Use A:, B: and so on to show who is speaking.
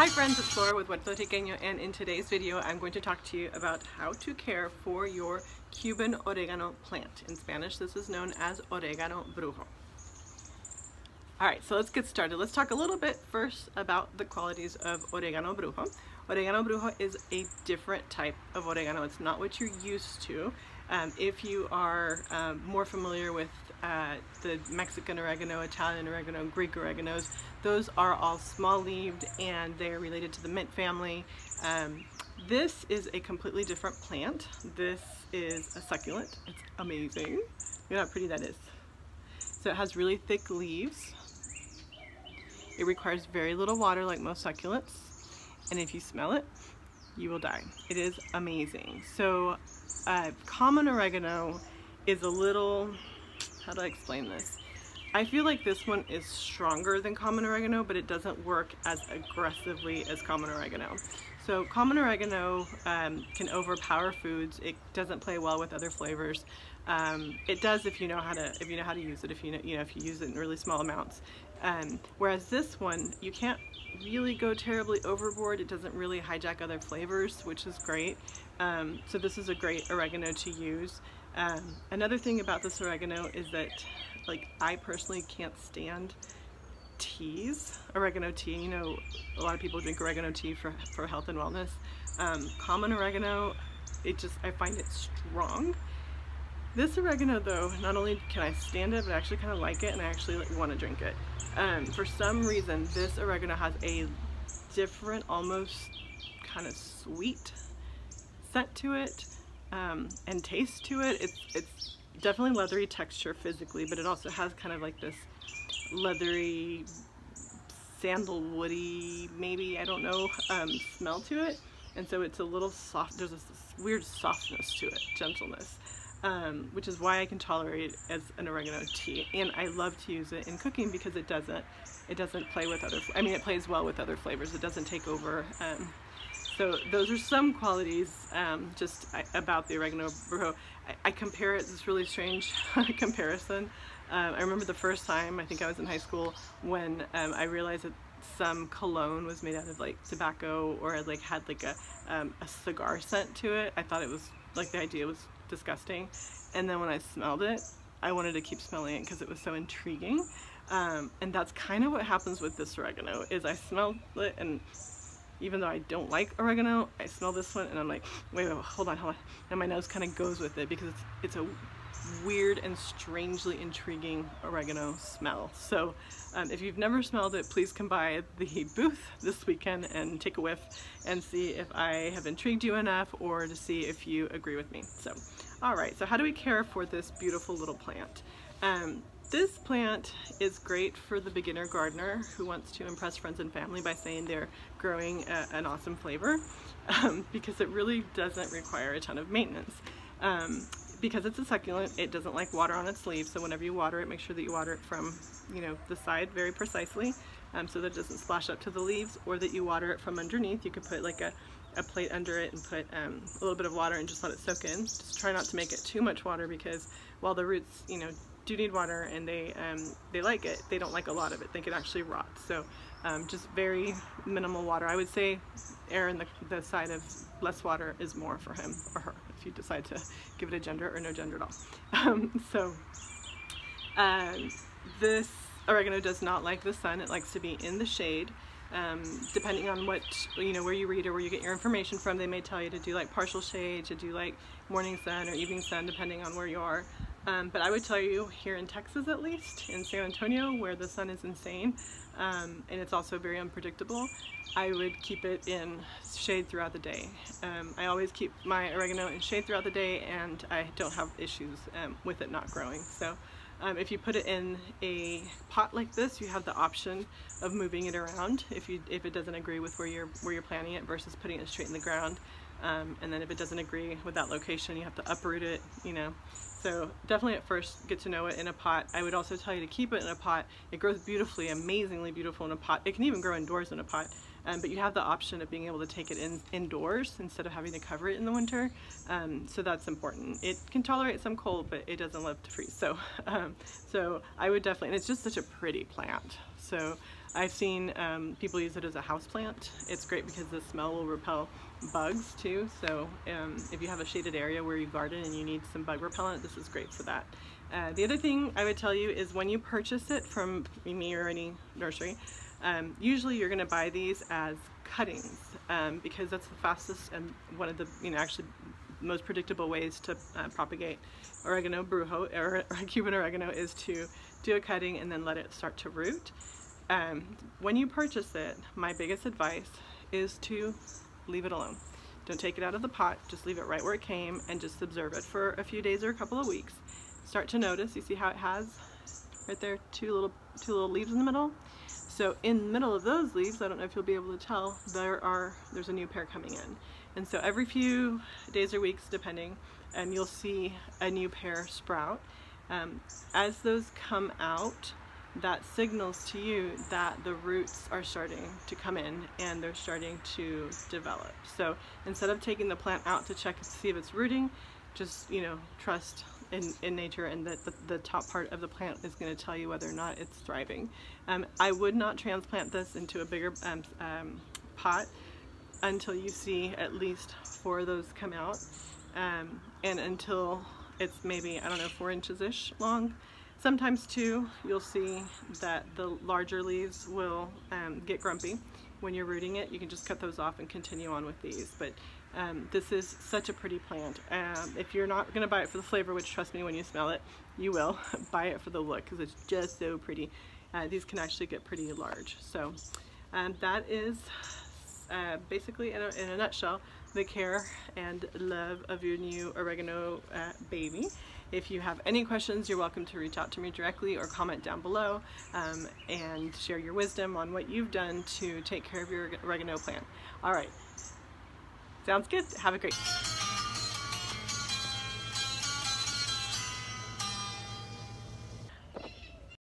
A: Hi friends, it's Laura with Puerto Riqueño, and in today's video I'm going to talk to you about how to care for your Cuban oregano plant. In Spanish this is known as oregano brujo. Alright, so let's get started. Let's talk a little bit first about the qualities of oregano brujo. Oregano brujo is a different type of oregano. It's not what you're used to. If you are more familiar with the Mexican oregano, Italian oregano, Greek oreganos, those are all small-leaved and they are related to the mint family. This is a completely different plant. This is a succulent. It's amazing. Look how pretty that is. So it has really thick leaves. It requires very little water like most succulents, and if you smell it, you will die. It is amazing. So common oregano is a little, how do I explain this? I feel like this one is stronger than common oregano, but it doesn't work as aggressively as common oregano. So common oregano can overpower foods. It doesn't play well with other flavors. It does if you know how to use it. If you use it in really small amounts. Whereas this one, you can't really go terribly overboard. It doesn't really hijack other flavors, which is great. So this is a great oregano to use. Another thing about this oregano is that, like, I personally can't stand teas, oregano tea. You know, a lot of people drink oregano tea for health and wellness. Common oregano, I find it strong. This oregano though, not only can I stand it, but I actually kind of like it and I actually want to drink it. For some reason, this oregano has a different, almost kind of sweet scent to it and taste to it. It's definitely leathery texture physically, but it also has kind of like this leathery, sandalwoody, maybe, I don't know, smell to it. And so it's a little soft. There's this weird softness to it, gentleness. Which is why I can tolerate it as an oregano tea, and I love to use it in cooking because it doesn't play with other, it plays well with other flavors. It doesn't take over. So those are some qualities about the oregano brujo. I compare it, this really strange comparison. I remember the first time, I think I was in high school, when I realized that some cologne was made out of like tobacco, or had like a cigar scent to it. I thought it was, like, the idea was disgusting, and then when I smelled it, I wanted to keep smelling it because it was so intriguing. And that's kind of what happens with this oregano, is I smelled it, and even though I don't like oregano, I smell this one and I'm like, wait, hold on, and my nose kind of goes with it because it's a weird and strangely intriguing oregano smell. So if you've never smelled it, please come by the booth this weekend and take a whiff and see if I have intrigued you enough, or to see if you agree with me. So alright, so how do we care for this beautiful little plant? This plant is great for the beginner gardener who wants to impress friends and family by saying they're growing an awesome flavor, because it really doesn't require a ton of maintenance. Because it's a succulent, it doesn't like water on its leaves, so whenever you water it, make sure that you water it from, the side very precisely, so that it doesn't splash up to the leaves, or that you water it from underneath. You could put like a plate under it and put a little bit of water and just let it soak in. Just try not to make it too much water, because while the roots, do need water and they like it, they don't like a lot of it. They could actually rot. So just very minimal water. I would say err in the side of less water is more for him or her, if you decide to give it a gender or no gender at all. This oregano does not like the sun. It likes to be in the shade. Depending on what, where you read or where you get your information from, they may tell you to do like partial shade, to do like morning sun or evening sun, depending on where you are. But I would tell you, here in Texas at least, in San Antonio, where the sun is insane, and it's also very unpredictable, I would keep it in shade throughout the day. I always keep my oregano in shade throughout the day, and I don't have issues with it not growing. So if you put it in a pot like this, you have the option of moving it around if it doesn't agree with where you're planting it, versus putting it straight in the ground. And then if it doesn't agree with that location, you have to uproot it, So definitely at first get to know it in a pot. I would also tell you to keep it in a pot. It grows beautifully, amazingly beautiful in a pot. It can even grow indoors in a pot. but you have the option of being able to take it indoors instead of having to cover it in the winter. So that's important. It can tolerate some cold, but it doesn't love to freeze. So, so I would definitely, and it's just such a pretty plant. So I've seen people use it as a house plant. It's great because the smell will repel bugs too. So if you have a shaded area where you garden and you need some bug repellent, this is great for that. The other thing I would tell you is when you purchase it from me or any nursery, usually you're going to buy these as cuttings because that's the fastest and one of the actually most predictable ways to propagate oregano brujo or Cuban oregano is to do a cutting and then let it start to root. When you purchase it, my biggest advice is to leave it alone. Don't take it out of the pot, just leave it right where it came and just observe it for a few days or a couple of weeks. Start to notice, you see how it has right there two little leaves in the middle? So in the middle of those leaves, I don't know if you'll be able to tell, there's a new pair coming in. And so every few days or weeks, depending, you'll see a new pair sprout. As those come out, that signals to you that the roots are starting to come in and they're starting to develop. So instead of taking the plant out to check to see if it's rooting, just trust in nature, and that the top part of the plant is going to tell you whether or not it's thriving. I would not transplant this into a bigger pot until you see at least 4 of those come out, and until it's maybe, I don't know, 4 inches-ish long. Sometimes too, you'll see that the larger leaves will get grumpy when you're rooting it. You can just cut those off and continue on with these. But this is such a pretty plant. If you're not going to buy it for the flavor, which trust me, when you smell it, you will, buy it for the look because it's just so pretty. These can actually get pretty large. So that is basically, in a nutshell, the care and love of your new oregano baby. If you have any questions, you're welcome to reach out to me directly or comment down below and share your wisdom on what you've done to take care of your oregano plant. All right, sounds good. Have a great day.